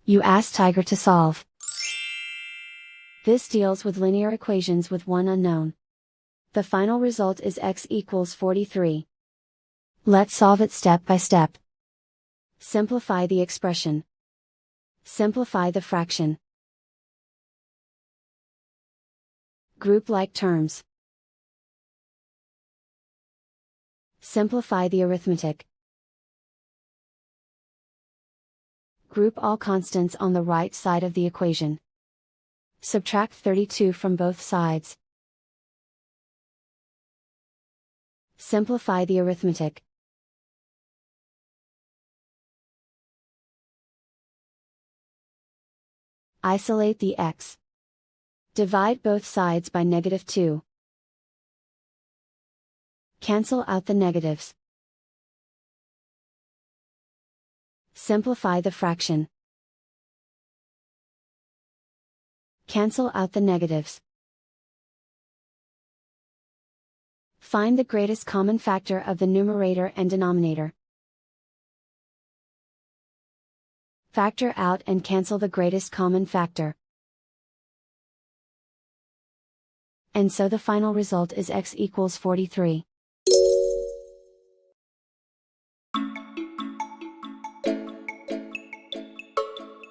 You ask Tiger to solve. This deals with linear equations with one unknown. The final result is x equals 43. Let's solve it step by step. Simplify the expression. Simplify the fraction. Group like terms. Simplify the arithmetic. Group all constants on the right side of the equation. Subtract 32 from both sides. Simplify the arithmetic. Isolate the x. Divide both sides by -2. Cancel out the negatives. Simplify the fraction. Cancel out the negatives. Find the greatest common factor of the numerator and denominator. Factor out and cancel the greatest common factor. And so the final result is x equals 43.